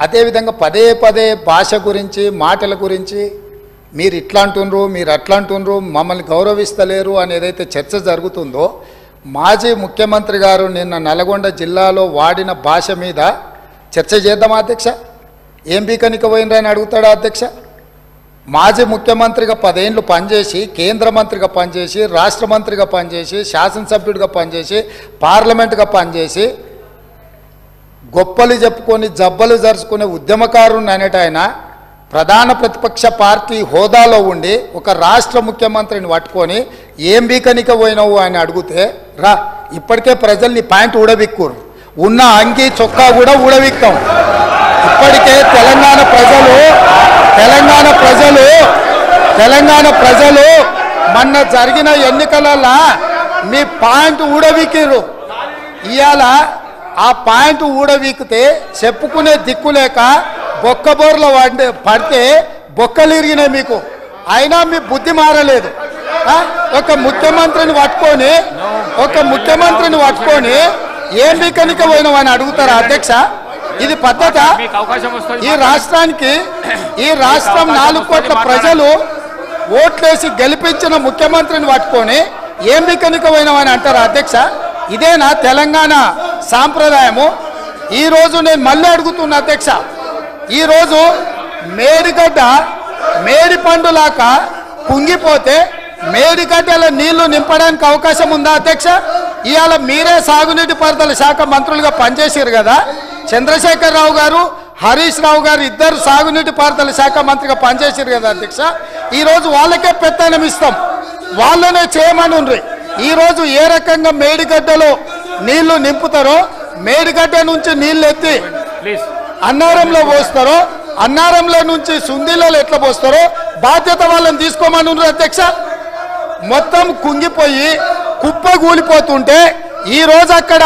అదేవిధంగా పదే పదే భాష గురించి మాటల గురించి మీరు ఇట్లా అంటున్నారు, మీరు అట్లా అంటున్నారు, మమ్మల్ని గౌరవిస్తలేరు అని ఏదైతే చర్చ జరుగుతుందో, మాజీ ముఖ్యమంత్రి గారు నిన్న నల్గొండ జిల్లాలో వాడిన భాష మీద చర్చ చేద్దామా అధ్యక్ష? ఏం బీకనికి పోయినరని అడుగుతాడా అధ్యక్ష? మాజీ ముఖ్యమంత్రిగా 10 ఏళ్ళు పనిచేసి, కేంద్ర మంత్రిగా పనిచేసి, రాష్ట్ర మంత్రిగా పనిచేసి, శాసనసభ్యుడిగా పనిచేసి, పార్లమెంటుగా పనిచేసి, గొప్పలు చెప్పుకొని జబ్బలు జరుచుకునే ఉద్యమకారుని అనేట ఆయన ప్రధాన ప్రతిపక్ష పార్టీ హోదాలో ఉండి ఒక రాష్ట్ర ముఖ్యమంత్రిని పట్టుకొని ఏం బీకనిక పోయినావు అని అడిగితే, రా ఇప్పటికే ప్రజల్ని ప్యాంటు ఊడబిక్కురు, ఉన్న అంగి చొక్కా కూడా ఊడబిక్తాం. ఇప్పటికే తెలంగాణ ప్రజలు మొన్న జరిగిన ఎన్నికలలో మీ పాయింట్ ఊడబిక్కిరు. ఇవాళ ఆ పాయింట్ ఊడబీకితే చెప్పుకునే దిక్కులేక బొక్కబోర్లో పడితే బొక్కలు ఇరిగినాయి మీకు. అయినా మీ బుద్ధి మారలేదు. ఒక ముఖ్యమంత్రిని పట్టుకొని ఏం బీకనిక పోయినావు అని అడుగుతారా అధ్యక్ష? ఇది పద్ధత? ఈ రాష్ట్రం 4 కోట్ల ప్రజలు ఓట్లేసి గెలిపించిన ముఖ్యమంత్రిని పట్టుకొని ఏం బీకనిక పోయినావు అని అంటారా అధ్యక్ష? ఇదేనా తెలంగాణ సాంప్రదాయము? ఈరోజు నేను మళ్ళీ అడుగుతున్నా అధ్యక్ష, ఈరోజు మేడిగడ్డ మేడి పండులాక కుంగిపోతే మేడిగడ్డల నీళ్లు నింపడానికి అవకాశం ఉందా అధ్యక్ష? ఇవాళ మీరే సాగునీటి పారుదల శాఖ మంత్రులుగా పనిచేసారు కదా. చంద్రశేఖరరావు గారు, హరీష్ రావు గారు ఇద్దరు సాగునీటి పారుదల శాఖ మంత్రిగా పనిచేసారు కదా అధ్యక్ష. ఈరోజు వాళ్ళకే పెత్తనం ఇస్తాం, వాళ్ళనే చేయమని ఉండ్రి. ఈరోజు ఏ రకంగా మేడిగడ్డలో నీళ్లు నింపుతారో, మేడిగడ్డ నుంచి నీళ్ళు ఎత్తి అన్నారంలో పోస్తారో, అన్నారంలో నుంచి సుందీలలో ఎట్లా పోస్తారో బాధ్యత వాళ్ళని తీసుకోమని ఉండ్రి అధ్యక్ష. మొత్తం కుంగిపోయి కుప్పగూలిపోతుంటే ఈరోజు అక్కడ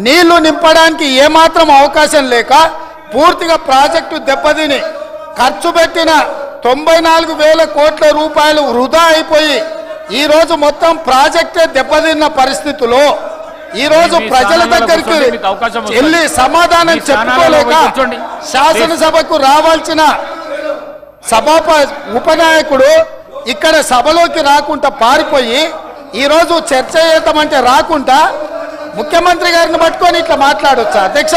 నీళ్లు నింపడానికి ఏమాత్రం అవకాశం లేక పూర్తిగా ప్రాజెక్టు దెబ్బతిని ఖర్చు పెట్టిన 94,000 కోట్ల రూపాయలు వృధా అయిపోయి ఈరోజు మొత్తం ప్రాజెక్టే దెబ్బతిన్న పరిస్థితుల్లో ఈరోజు ప్రజల దగ్గరికి వెళ్ళి సమాధానం చెప్పుకోలేక శాసనసభకు రావాల్సిన ఉపనాయకుడు ఇక్కడ సభలోకి రాకుండా పారిపోయి ఈరోజు చర్చ చేద్దామంటే రాకుండా ముఖ్యమంత్రి గారిని పట్టుకొని ఇట్లా మాట్లాడొచ్చా అధ్యక్ష?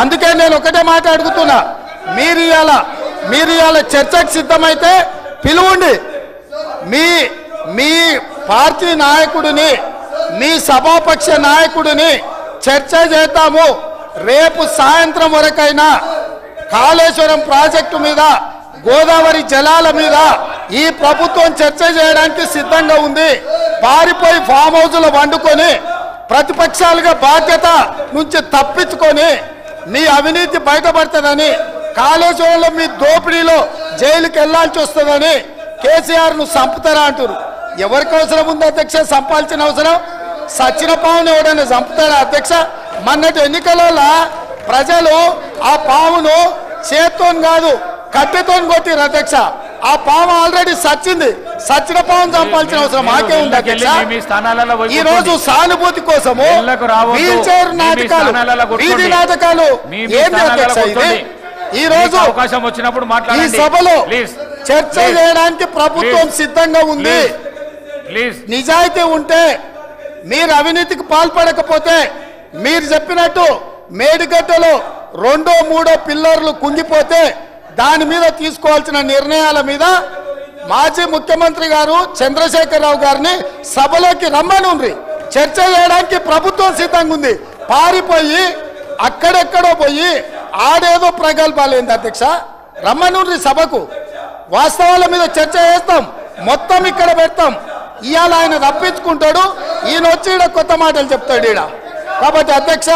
అందుకే నేను ఒకటే మాట అడుగుతున్నా, మీరు ఇవాళ చర్చకు సిద్ధమైతే పిలువండి. మీ పార్టీ నాయకుడిని, మీ సభాపక్ష నాయకుడిని చర్చ చేద్దాము. రేపు సాయంత్రం వరకైనా కాళేశ్వరం ప్రాజెక్టు మీద, గోదావరి జలాల మీద ఈ ప్రభుత్వం చర్చ చేయడానికి సిద్ధంగా ఉంది. పారిపోయి ఫామ్ హౌస్లో వండుకొని ప్రతిపక్షాలుగా బాధ్యత నుంచి తప్పించుకొని మీ అవినీతి బయటపడుతుందని, కాళేశ్వరంలో మీ దోపిడీలో జైలుకి వెళ్లాల్సి వస్తుందని కేసీఆర్ను చంపుతారా అంటారు. ఎవరికి అవసరం ఉంది అధ్యక్ష చంపాల్సిన అవసరం? సచిన పావును ఎవడైనా చంపుతారా అధ్యక్ష? మొన్నటి ఎన్నికలలో ప్రజలు ఆ పావును చేత్తో కాదు కట్టెతో కొట్టిరు అధ్యక్ష. ఆ పాము ఆల్రెడీ సచ్చింది. సచిన పావును చంపాల్సిన అవసరం మాకే ఉంది అధ్యక్ష. ఈ రోజు సానుభూతి కోసము వీల్ చైర్ నాటకాలు, వీధి నాటకాలు ఏంటి అధ్యక్ష? ఇది ఈ రోజు ఈ సభలో చర్చ చేయడానికి ప్రభుత్వం సిద్ధంగా ఉంది. నిజాయితీ ఉంటే, మీరు అవినీతికి పాల్పడకపోతే, మీరు చెప్పినట్టు మేడిగడ్డలో 2, 3 పిల్లర్లు కుంగిపోతే దాని మీద తీసుకోవాల్సిన నిర్ణయాల మీద మాజీ ముఖ్యమంత్రి గారు చంద్రశేఖరరావు గారిని సభలోకి రమ్మనుండ్రి. చర్చ చేయడానికి ప్రభుత్వం సిద్ధంగా ఉంది. పారిపోయి అక్కడెక్కడో పోయి ఆడేదో ప్రగల్భాలేంది అధ్యక్ష? రమ్మనుండ్రి సభకు. వాస్తవాల మీద చర్చ చేస్తాం, మొత్తం ఇక్కడ పెడతాం. ఇవాళ ఆయన తప్పించుకుంటాడు, ఈయన వచ్చి ఈడ కొత్త మాటలు చెప్తాడు ఈడ. కాబట్టి అధ్యక్ష,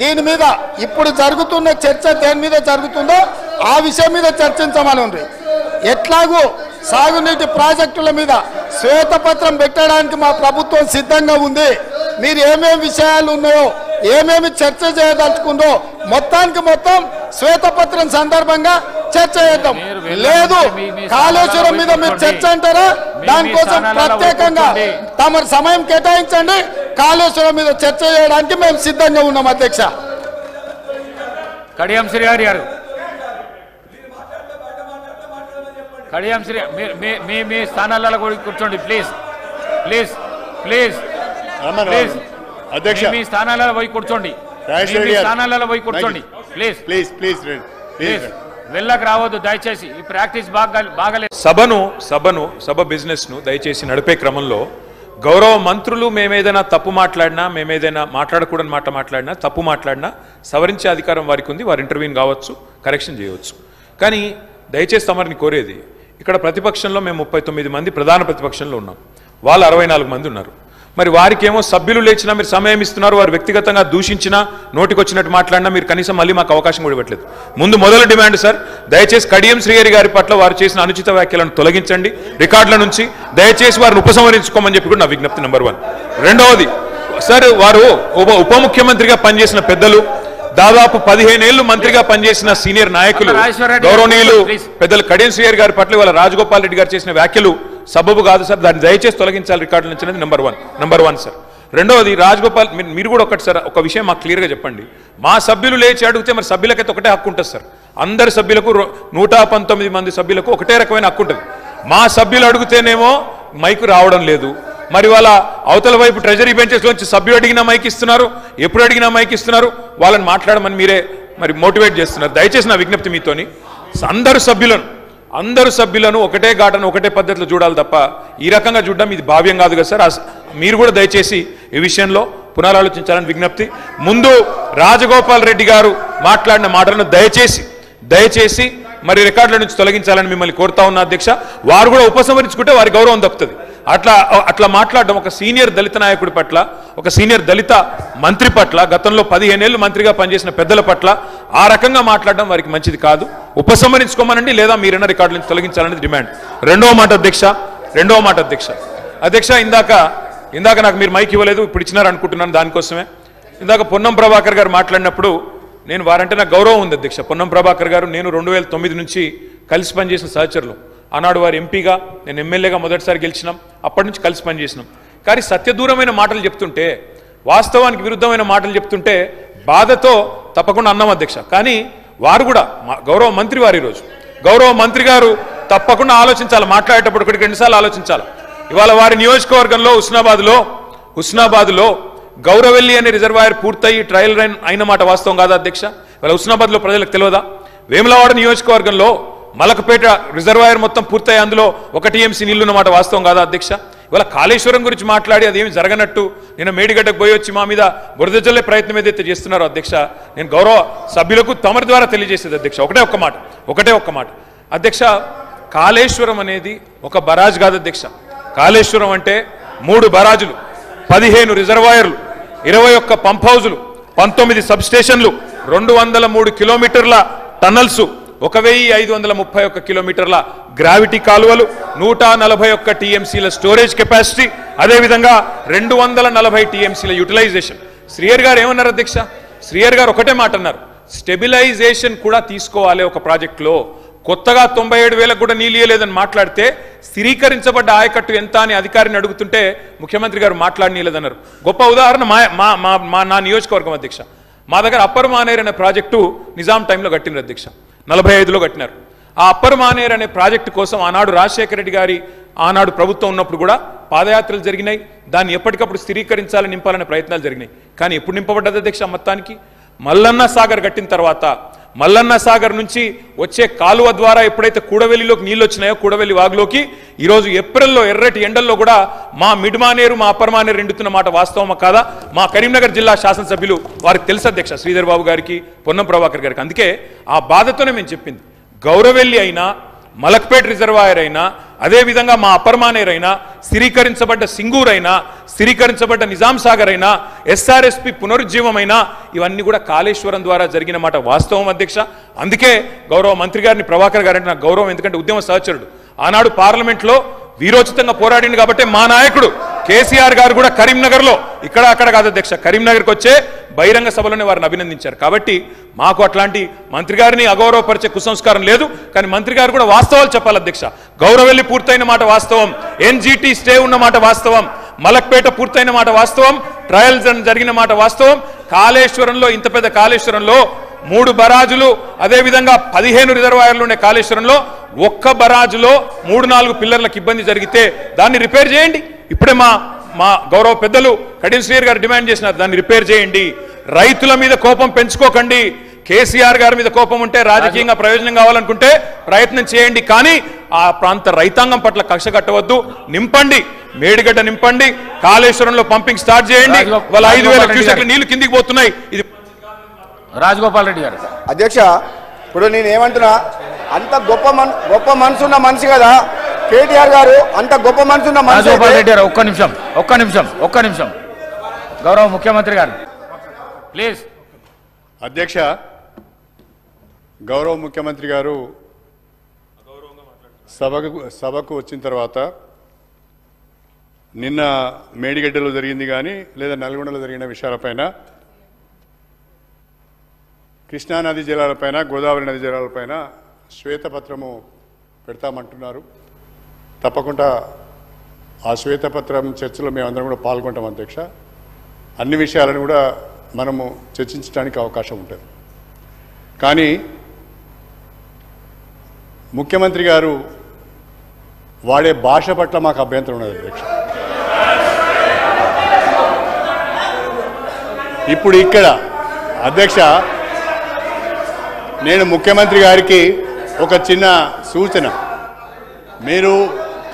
దీని మీద ఇప్పుడు జరుగుతున్న చర్చ దేని మీద జరుగుతుందో ఆ విషయం మీద చర్చించమని ఉంది. ఎట్లాగూ సాగునీటి ప్రాజెక్టుల మీద శ్వేతపత్రం పెట్టడానికి మా ప్రభుత్వం సిద్ధంగా ఉంది. మీరు ఏమేమి విషయాలు ఉన్నాయో, ఏమేమి చర్చ చేయదలుచుకుందో మొత్తానికి మొత్తం శ్వేతపత్రం సందర్భంగా చర్చ చేద్దాం. లేదు కాళేశ్వరం మీద మీరు చర్చ అంటారా? దానికోసం ప్రత్యేకంగా తమ సమయం కేటాయించండి. కాళేశ్వరం మీద చర్చ చేయడానికి మేము సిద్ధంగా ఉన్నాం అధ్యక్ష. కడియం శ్రీహరి గారు. కడియం శ్రీ మీ స్థానాలలో కూర్చోండి ప్లీజ్ ప్లీజ్ ప్లీజ్ ప్లీజ్ అధ్యక్ష మీ స్థానాలలో పోయి కూర్చోండి స్థానాలలో పోయి కూర్చోండి ప్లీజ్ ప్లీజ్ ప్లీజ్ ప్లీజ్ వెళ్ళకు రావద్దు దయచేసి ఈ ప్రాక్టీస్ బాగాలేదు. సభ బిజినెస్ ను దయచేసి నడిపే క్రమంలో గౌరవ మంత్రులు మేమేదైనా తప్పు మాట్లాడినా మేమేదైనా మాట్లాడకూడని మాట్లాడినా తప్పు మాట్లాడినా సవరించే అధికారం వారికి ఉంది. వారు ఇంటర్వ్యూన్ కావచ్చు, కరెక్షన్ చేయవచ్చు. కానీ దయచేసి తమరిని కోరేది, ఇక్కడ ప్రతిపక్షంలో మేము 39 మంది ప్రధాన ప్రతిపక్షంలో ఉన్నాం, వాళ్ళు 64 మంది ఉన్నారు. మరి వారికేమో సభ్యులు లేచినా మీరు సమయం ఇస్తున్నారు, వారు వ్యక్తిగతంగా దూషించినా నోటికొచ్చినట్టు మాట్లాడినా మీరు కనీసం మళ్ళీ మాకు అవకాశం కూడా ఇవ్వట్లేదు. ముందు మొదలు డిమాండ్ సార్, దయచేసి కడియం శ్రీహరి గారి పట్ల వారు చేసిన అనుచిత వ్యాఖ్యలను తొలగించండి రికార్డుల నుంచి, దయచేసి వారిని ఉపసంహరించుకోమని చెప్పి కూడా నా విజ్ఞప్తి నెంబర్ 1. రెండవది సార్, వారు ఉప ముఖ్యమంత్రిగా పనిచేసిన పెద్దలు, దాదాపు 15 ఏళ్లు మంత్రిగా పనిచేసిన సీనియర్ నాయకులు గౌరవనీయులు పెద్దలు కడియం శ్రీహరి గారి పట్ల వాళ్ళ రాజగోపాల్ రెడ్డి గారు చేసిన వ్యాఖ్యలు సబబు కాదు సార్, దాన్ని దయచేసి తొలగించాలి రికార్డుల నుంచి అనేది నెంబర్ వన్ సార్. రెండవది రాజగోపాల్, మీరు కూడా ఒకటి సార్ ఒక విషయం మాకు క్లియర్గా చెప్పండి. మా సభ్యులు లేచి అడిగితే మరి సభ్యులకైతే ఒకటే హక్కు ఉంటుంది సార్, అందరి సభ్యులకు 119 మంది సభ్యులకు ఒకటే రకమైన హక్కు ఉంటుంది. మా సభ్యులు అడిగితేనేమో మైకు రావడం లేదు, మరి వాళ్ళ అవతల వైపు ట్రెజరీ బెంచెస్ లోంచి సభ్యులు అడిగినా మైక్ ఇస్తున్నారు, ఎప్పుడు అడిగినా మైక్ ఇస్తున్నారు, వాళ్ళని మాట్లాడమని మీరే మరి మోటివేట్ చేస్తున్నారు. దయచేసి నా విజ్ఞప్తి మీతోని, అందరు సభ్యులను ఒకటే ఘాటను ఒకటే పద్ధతిలో చూడాలి తప్ప ఈ రకంగా చూడడం ఇది భావ్యం కాదు కదా సార్. మీరు కూడా దయచేసి ఈ విషయంలో పునరాలోచించాలని విజ్ఞప్తి. ముందు రాజగోపాల్ రెడ్డి గారు మాట్లాడిన మాటలను దయచేసి మరి రికార్డుల నుంచి తొలగించాలని మిమ్మల్ని కోరుతా ఉన్నా అధ్యక్ష. వారు కూడా ఉపసంహరించుకుంటే వారి గౌరవం దక్కుతుంది. అట్లా మాట్లాడడం ఒక సీనియర్ దళిత నాయకుడి పట్ల, ఒక సీనియర్ దళిత మంత్రి పట్ల, గతంలో 15 ఏళ్లు మంత్రిగా పనిచేసిన పెద్దల పట్ల ఆ రకంగా మాట్లాడడం వారికి మంచిది కాదు. ఉపసంహరించుకోమనండి, లేదా మీరైనా రికార్డుల నుంచి తొలగించాలనేది డిమాండ్. రెండవ మాట అధ్యక్ష, ఇందాక నాకు మీరు మైక్ ఇవ్వలేదు, ఇప్పుడు ఇచ్చినారు అనుకుంటున్నాను. దానికోసమే ఇందాక పొన్నం ప్రభాకర్ గారు మాట్లాడినప్పుడు నేను వారంటే నాకు గౌరవం ఉంది అధ్యక్ష. పొన్నం ప్రభాకర్ గారు నేను 2009 నుంచి కలిసి పనిచేసిన సహచరులు. ఆనాడు వారు ఎంపీగా, నేను ఎమ్మెల్యేగా మొదటిసారి గెలిచినాం, అప్పటి నుంచి కలిసి పనిచేసినాం. కానీ సత్యదూరమైన మాటలు చెప్తుంటే, వాస్తవానికి విరుద్ధమైన మాటలు చెప్తుంటే బాధతో తప్పకుండా అన్నాం అధ్యక్ష. కానీ వారు కూడా గౌరవ మంత్రి వారు, ఈరోజు గౌరవ మంత్రి గారు తప్పకుండా ఆలోచించాలి, మాట్లాడేటప్పుడు 1-2 సార్లు ఆలోచించాలి. ఇవాళ వారి నియోజకవర్గంలో హుస్నాబాద్లో గౌరవెల్లి అనే రిజర్వాయర్ పూర్తయి ట్రయల్ రన్ అయిన మాట వాస్తవం కాదా అధ్యక్ష? ఇవాళ హుస్నాబాద్లో ప్రజలకు తెలియదా? వేములవాడ నియోజకవర్గంలో మలకపేట రిజర్వాయర్ మొత్తం పూర్తయి అందులో 1 TMC నీళ్లున్న మాట వాస్తవం కాదా అధ్యక్ష? ఇవాళ కాళేశ్వరం గురించి మాట్లాడి అదేమి జరగనట్టు నేను మేడిగడ్డకు పోయి వచ్చి మా మీద బురద జల్లే ప్రయత్నం ఏదైతే చేస్తున్నారో అధ్యక్ష, నేను గౌరవ సభ్యులకు తమరి ద్వారా తెలియజేసేది అధ్యక్ష ఒకటే ఒక్క మాట అధ్యక్ష. కాళేశ్వరం అనేది ఒక బరాజ్ కాదు అధ్యక్ష. కాళేశ్వరం అంటే 3 బరాజులు, 15 రిజర్వాయర్లు, 21 పంప్ హౌజులు, 19 సబ్ స్టేషన్లు, 203 కిలోమీటర్ల టన్నల్స్, 1531 కిలోమీటర్ల గ్రావిటీ కాలువలు, 141 TMCల స్టోరేజ్ కెపాసిటీ, అదేవిధంగా 240 TMCల యూటిలైజేషన్. శ్రీహరి గారు ఏమన్నారు అధ్యక్ష? శ్రీహరి గారు ఒకటే మాట అన్నారు, స్టెబిలైజేషన్ కూడా తీసుకోవాలి ఒక ప్రాజెక్టులో. కొత్తగా 97,000 కూడా నీళ్ళు ఇయ్యలేదని మాట్లాడితే స్థిరీకరించబడ్డ ఆయకట్టు ఎంత అని అధికారిని అడుగుతుంటే ముఖ్యమంత్రి గారు మాట్లాడనీయలేదన్నారు. గొప్ప ఉదాహరణ నా నియోజకవర్గం అధ్యక్ష. మా దగ్గర అప్పర్ మానేర్ అనే ప్రాజెక్టు నిజాం టైంలో కట్టినారు అధ్యక్ష, 45లో కట్టినారు. ఆ అప్పర్ మానేర్ అనే ప్రాజెక్టు కోసం ఆనాడు రాజశేఖర రెడ్డి గారి ఆనాడు ప్రభుత్వం ఉన్నప్పుడు కూడా పాదయాత్రలు జరిగినాయి. దాన్ని ఎప్పటికప్పుడు స్థిరీకరించాలని నింపాలనే ప్రయత్నాలు జరిగినాయి. కానీ ఎప్పుడు నింపబడ్డది అధ్యక్ష? మొత్తానికి మల్లన్న సాగర్ కట్టిన తర్వాత మల్లన్న సాగర్ నుంచి వచ్చే కాలువ ద్వారా ఎప్పుడైతే కూడవెల్లిలోకి నీళ్ళు వచ్చినాయో, కూడవెల్లి వాగులోకి ఈరోజు ఏప్రిల్లో ఎర్రటి ఎండల్లో కూడా మా మిడ్ మానేరు మా అప్పర్ మానేరు ఎండుతున్న మాట వాస్తవమా కాదా? మా కరీంనగర్ జిల్లా శాసనసభ్యులు వారికి తెలుసు అధ్యక్ష, శ్రీధర్ బాబు గారికి, పొన్నం ప్రభాకర్ గారికి. అందుకే ఆ బాధతోనే మేము చెప్పింది, గౌరవెల్లి అయినా, మలక్పేట్ రిజర్వాయర్ అయినా, అదేవిధంగా మా అప్పర్ మానేర్ అయినా, స్థిరీకరించబడ్డ సింగూర్ అయినా, స్థిరీకరించబడ్డ నిజాం సాగర్ అయినా, SRSP పునరుజ్జీవమైనా, ఇవన్నీ కూడా కాళేశ్వరం ద్వారా జరిగిన మాట వాస్తవం అధ్యక్ష. అందుకే గౌరవ మంత్రి గారిని, ప్రభాకర్ గారంటే నాకు గౌరవం, ఎందుకంటే ఉద్యమ సహచరుడు. ఆనాడు పార్లమెంట్లో వీరోచితంగా పోరాడింది కాబట్టి మా నాయకుడు కేసీఆర్ గారు కూడా కరీంనగర్లో, ఇక్కడ అక్కడ కాదు అధ్యక్ష, కరీంనగర్కి వచ్చే బహిరంగ సభలోనే వారిని అభినందించారు. కాబట్టి మాకు అట్లాంటి మంత్రి గారిని అగౌరవపరిచే కుసంస్కారం లేదు. కానీ మంత్రి గారు కూడా వాస్తవాలు చెప్పాలి అధ్యక్ష. గౌరవెల్లి పూర్తయిన మాట వాస్తవం, NGT స్టే ఉన్న మాట వాస్తవం, మలక్పేట పూర్తయిన మాట వాస్తవం, ట్రయల్స్ జరిగిన మాట వాస్తవం. కాళేశ్వరంలో, ఇంత పెద్ద కాళేశ్వరంలో 3 బరాజులు, అదేవిధంగా 15 రిజర్వాయర్లు ఉండే కాళేశ్వరంలో ఒక్క బరాజులో 3-4 పిల్లర్లకు ఇబ్బంది జరిగితే దాన్ని రిపేర్ చేయండి. ఇప్పుడే మా గౌరవ పెద్దలు కడియం శ్రీహరి గారు డిమాండ్ చేసినారు, దాన్ని రిపేర్ చేయండి. రైతుల మీద కోపం పెంచుకోకండి. కేసీఆర్ గారి మీద కోపం ఉంటే, రాజకీయంగా ప్రయోజనం కావాలనుకుంటే ప్రయత్నం చేయండి, కానీ ఆ ప్రాంత రైతాంగం పట్ల కక్ష కట్టవద్దు. నింపండి, మేడిగడ్డ నింపండి, కాళేశ్వరంలో పంపింగ్ స్టార్ట్ చేయండి. వాళ్ళ 5,000 క్యూసెక్ల నీళ్లు కిందికి పోతున్నాయి. ఇది రాజగోపాల్ రెడ్డి గారు. అధ్యక్ష, ఇప్పుడు నేను ఏమంటున్నా, అంత గొప్ప మనసున్న మనిషి కదా కేటీఆర్ గారు, అంత గొప్ప మనసున్న మనిషి. రాజగోపాల్ రెడ్డి గారు ఒక్క నిమిషం గౌరవ ముఖ్యమంత్రి గారు ప్లీజ్. అధ్యక్ష, గౌరవ ముఖ్యమంత్రి గారు సభకు వచ్చిన తర్వాత నిన్న మేడిగడ్డలో జరిగింది కానీ లేదా నల్గొండలో జరిగిన విషయాలపైన, కృష్ణానది జలాలపైన, గోదావరి నది జలాలపైన శ్వేతపత్రము పెడతామంటున్నారు. తప్పకుండా ఆ శ్వేతపత్రం చర్చలో మేమందరం కూడా పాల్గొంటాం అధ్యక్ష. అన్ని విషయాలను కూడా మనము చర్చించడానికి అవకాశం ఉంటుంది. కానీ ముఖ్యమంత్రి గారు వాడే భాష పట్ల మాకు అభ్యంతరం ఉన్నది అధ్యక్ష. ఇప్పుడు ఇక్కడ అధ్యక్ష, నేను ముఖ్యమంత్రి గారికి ఒక చిన్న సూచన. మీరు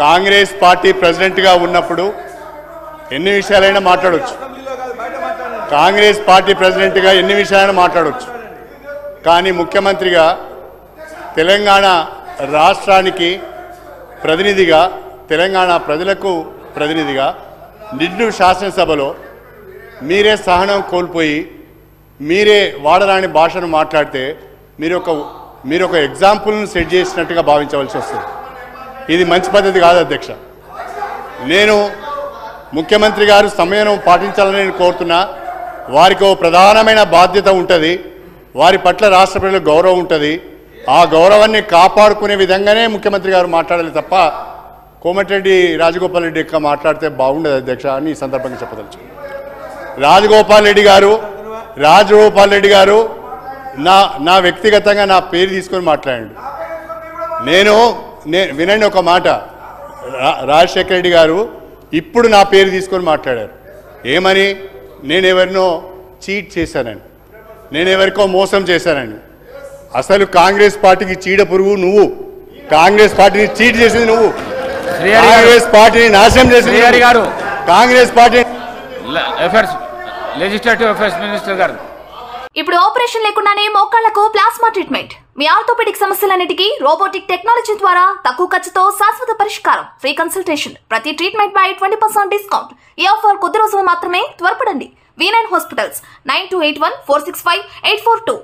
కాంగ్రెస్ పార్టీ ప్రెసిడెంట్గా ఉన్నప్పుడు ఎన్ని విషయాలైనా మాట్లాడవచ్చు, కాంగ్రెస్ పార్టీ ప్రెసిడెంట్గా ఎన్ని విషయాలైనా మాట్లాడవచ్చు, కానీ ముఖ్యమంత్రిగా తెలంగాణ రాష్ట్రానికి ప్రతినిధిగా, తెలంగాణ ప్రజలకు ప్రతినిధిగా నిండు శాసనసభలో మీరే సహనం కోల్పోయి మీరే వాడరాని భాషను మాట్లాడితే మీరు ఒక ఎగ్జాంపుల్ను సెట్ చేసినట్టుగా భావించవలసి వస్తుంది. ఇది మంచి పద్ధతి కాదు అధ్యక్ష. నేను ముఖ్యమంత్రి గారు సమయం పాటించాలని నేను కోరుతున్నా. వారికి ఓ ప్రధానమైన బాధ్యత ఉంటుంది, వారి పట్ల రాష్ట్ర ప్రజలకు గౌరవం ఉంటుంది. ఆ గౌరవాన్ని కాపాడుకునే విధంగానే ముఖ్యమంత్రి గారు మాట్లాడాలి తప్ప కోమటిరెడ్డి రాజగోపాల్ రెడ్డి యొక్క మాట్లాడితే బాగుండదు అధ్యక్ష అని ఈ సందర్భంగా చెప్పదలుచు. రాజగోపాల్ రెడ్డి గారు నా వ్యక్తిగతంగా నా పేరు తీసుకొని మాట్లాడండి. నేను వినండి ఒక మాట, రాజశేఖర రెడ్డి గారు ఇప్పుడు నా పేరు తీసుకొని మాట్లాడారు. ఏమని? నేనెవరినో చీట్ చేశానని, నేనెవరికో మోసం చేశానని. అసలు కాంగ్రెస్ పార్టీకి చీడ పురుగు నువ్వు, కాంగ్రెస్ పార్టీని చీట్ చేసింది నువ్వు, కాంగ్రెస్ పార్టీని నాశనం చేసింది గారు, Congress party legislative affairs minister గారు. ఇప్పుడు ఆపరేషన్ లేకుండానే మోకాళ్లకు ప్లాస్మా ట్రీట్మెంట్. మీ ఆర్థోపెడిక్ సమస్యలన్నిటికీ రోబోటిక్ టెక్నాలజీ ద్వారా తక్కువ ఖర్చుతో శాశ్వత పరిష్కారం. Free consultation. ప్రతి ట్రీట్మెంట్ పై 20% డిస్కౌంట్. ఈ ఆఫర్ కొద్ది రోజులు మాత్రమే. త్వరపడండి. V9 hospitals 9281465842.